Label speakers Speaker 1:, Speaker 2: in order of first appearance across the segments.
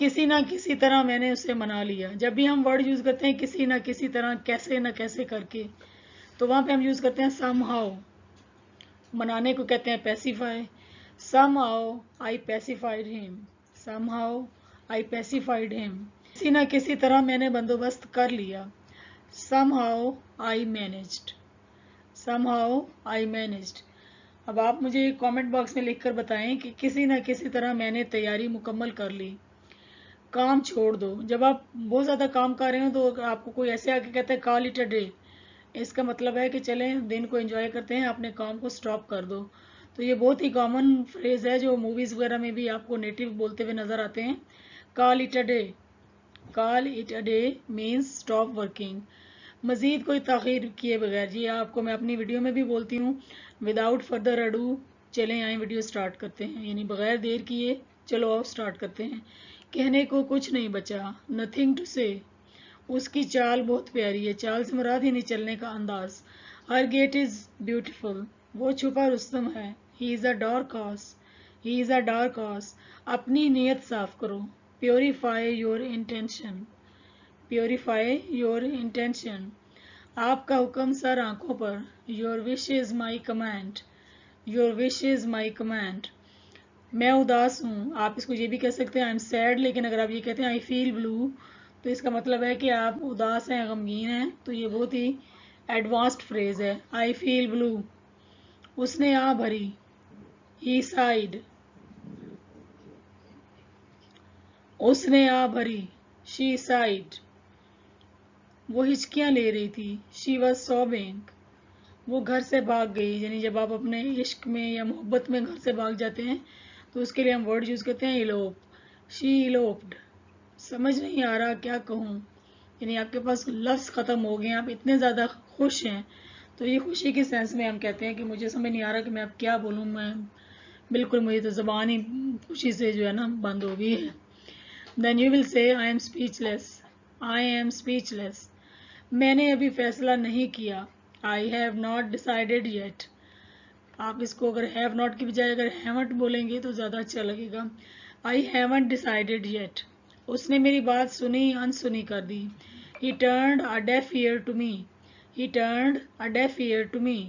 Speaker 1: کسی نہ کسی طرح میں نے اسے منا لیا. جب بھی ہم ورڈ یوز کرتے ہیں کسی نہ کسی طرح، کیسے نہ کیسے کر کے، تو وہاں پہ ہم یوز کرتے ہیں سم ہاؤ. منانے کو کہتے ہیں پیسیفائی. سم ہاؤ آئی پیسیفائڈ ہم. سم ہاؤ آئی پیسیفائڈ ہم. کسی نہ کسی طرح میں نے بندوبست کر لیا. Some how I managed. Some how I managed. اب آپ مجھے کامنٹ باکس میں لکھ کر بتائیں کہ کسی نہ کسی طرح میں نے تیاری مکمل کر لی. کام چھوڑ دو. جب آپ بہت زیادہ کام کر رہے ہو تو آپ کو کوئی ایسے آ کے کہتا ہے کال اٹ اے ڈے، اس کا مطلب ہے کہ چلیں دن کو انجوائے کرتے ہیں، اپنے کام کو سٹاپ کر دو. تو یہ بہت ہی کامن فریز ہے جو موویز وغیرہ میں بھی آپ کو نیٹو بولتے ہوئے نظر آتے ہیں. Call it a day. Call it a day means stop working. مزید کوئی تاخیر کیے بغیر، جی آپ کو میں اپنی ویڈیو میں بھی بولتی ہوں، وداؤٹ فردر اڈو، چلیں آئیں ویڈیو سٹارٹ کرتے ہیں، یعنی بغیر دیر کیے چلو آؤ سٹارٹ کرتے ہیں. کہنے کو کچھ نہیں بچا. نتھنگ ٹو سے. اس کی چال بہت پیاری ہے. چال سے مراد ہی نہیں چلنے کا انداز. ہر گیٹ از بیوٹیفل. وہ چھپا رستم ہے. He is a dark horse. He is a dark horse. اپنی نیت صاف کرو. Purify your intention. Purify your intention. آپ کا حکم سر آنکھوں پر. Your wish is my command. Your wish is my command. میں اداس ہوں. آپ اس کو یہ بھی کہہ سکتے ہیں آئی ایم سیڈ، لیکن اگر آپ یہ کہتے ہیں آئی فیل بلو تو اس کا مطلب ہے کہ آپ اداس ہیں، غمگین ہیں. تو یہ بہت ہی ایڈوانسڈ فریز ہے. آئی فیل بلو. اس نے آہ بھری. ہی سائیڈ. اس نے آہ بھری. She sighed. وہ ہچکیاں لے رہی تھی. She was sobbing. وہ گھر سے بھاگ گئی. یعنی جب آپ اپنے عشق میں یا محبت میں گھر سے بھاگ جاتے ہیں تو اس کے لیے ہم ورڈ یوز کرتے ہیں ایلوپ. شی ایلوپڈ. سمجھ نہیں آ رہا کیا کہوں. یعنی آپ کے پاس لفظ ختم ہو گئے ہیں، آپ اتنے زیادہ خوش ہیں. تو یہ خوشی کے سینس میں ہم کہتے ہیں کہ مجھے سمجھ نہیں آ رہا کہ میں اب کیا بولوں. میں بالکل، مجھے تو زبان ہی خوشی سے جو ہے نا بند ہو گئی ہے. دین you will say I am speechless. I am speechless. میں نے ابھی فیصلہ نہیں کیا. I have not decided yet. آپ اس کو اگر have not کی بجائے اگر haven't بولیں گے تو زیادہ اچھا لگے گا. I haven't decided yet. اس نے میری بات سنی انسنی کر دی. He turned a deaf ear to me. He turned a deaf ear to me.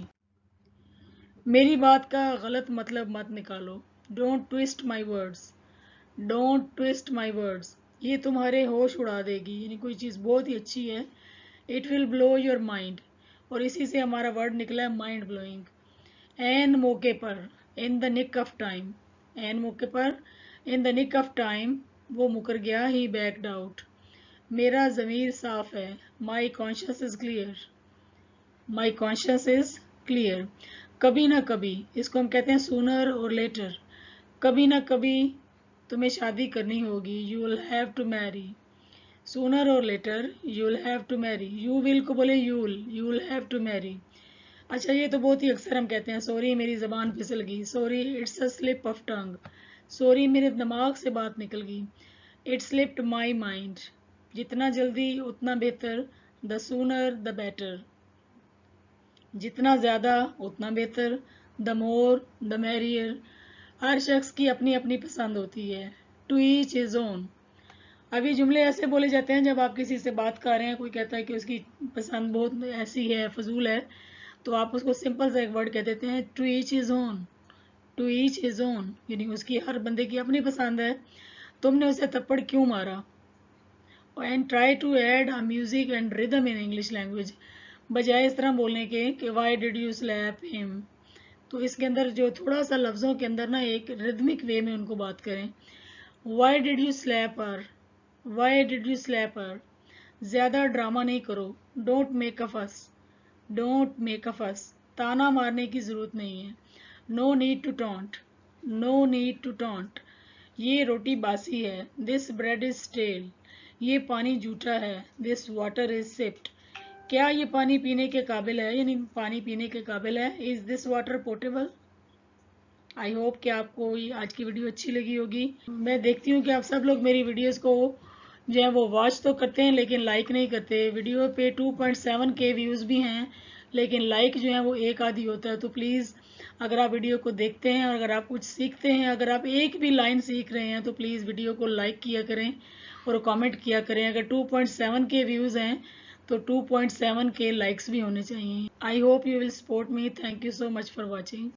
Speaker 1: میری بات کا غلط مطلب مت نکالو. Don't twist my words. Don't twist my words. یہ تمہارے ہوش اڑا دے گی. یعنی کوئی چیز بہت ہی اچھی ہے. It will blow your mind. اور اسی سے ہمارا ورڈ نکلا ہے مائنڈ بلوئنگ. این موقع پر. ان دا نک آف ٹائم. این موقع پر. ان دا نک آف ٹائم. وہ مکر گیا. He backed out. میرا ضمیر صاف ہے. My conscience is clear. My conscience is clear. کبھی نہ کبھی، اس کو ہم کہتے ہیں سونر اور لیٹر. کبھی نہ کبھی تمہیں شادی کرنی ہوگی. You will have to marry. Sooner or later you will have to marry. You will کو بولے یو ول ہیو ٹو میری. اچھا، یہ تو بہت ہی اکثر ہم کہتے ہیں سوری میری زبان پھسل گئی. Sorry it's a slip of tongue. Sorry میرے دماغ سے بات نکل گئی. It slipped my mind. جتنا جلدی اتنا بہتر. The sooner the better. جتنا زیادہ اتنا بہتر. دا مور دا میریئر. ہر شخص کی اپنی اپنی پسند ہوتی ہے. To each his own. اب یہ جملے ایسے بولے جاتے ہیں جب آپ کسی سے بات کر رہے ہیں، کوئی کہتا ہے کہ اس کی پسند بہت ایسی ہے، فضول ہے، تو آپ اس کو سمپل سا ایک ورڈ کہہ دیتے ہیں to each his own. To each his own. یعنی اس کی ہر بندے کی اپنی پسند ہے. تم نے اسے تھپڑ کیوں مارا. And try to add a music and rhythm in English language. بجائے اس طرح بولنے کے کہ وائی ڈڈ یو سلیپ ہم، تو اس کے اندر جو تھوڑا سا لفظوں کے اندر نا ایک ردمک وے میں ان کو بات کریں. Why did you sleep her. Why did you sleep her. زیادہ ڈرامہ نہیں کرو. ڈونٹ میک اے فس. ڈونٹ میک اے فس. تانا مارنے کی ضرورت نہیں ہے. No need to taunt. No need to taunt. یہ روٹی باسی ہے. This bread is stale. یہ پانی جھوٹا ہے. This water is sipped. کیا یہ پانی پینے کے قابل ہے، یعنی پانی پینے کے قابل ہے. از دس واٹر پوٹیبل. آئی ہوپ کہ آپ کو آج کی ویڈیو اچھی لگی ہوگی. میں دیکھتی ہوں کہ آپ سب لوگ میری ویڈیوز کو جو ہے وہ واچ تو کرتے ہیں لیکن لائک نہیں کرتے. ویڈیو پہ 2.7K ویوز بھی ہیں لیکن لائک جو ہے وہ ایک آدھی ہوتا ہے. تو پلیز اگر آپ ویڈیو کو دیکھتے ہیں اور اگر آپ کچھ سیکھتے ہیں، اگر آپ ایک بھی لائن سیکھ رہے ہیں تو پلیز ویڈیو کو لائک کیا کریں اور کامنٹ کیا کریں. اگر 2.7 کے ویوز ہیں تو 2.7 کے لائکس بھی ہونے چاہیے. I hope you will support me. Thank you so much for watching.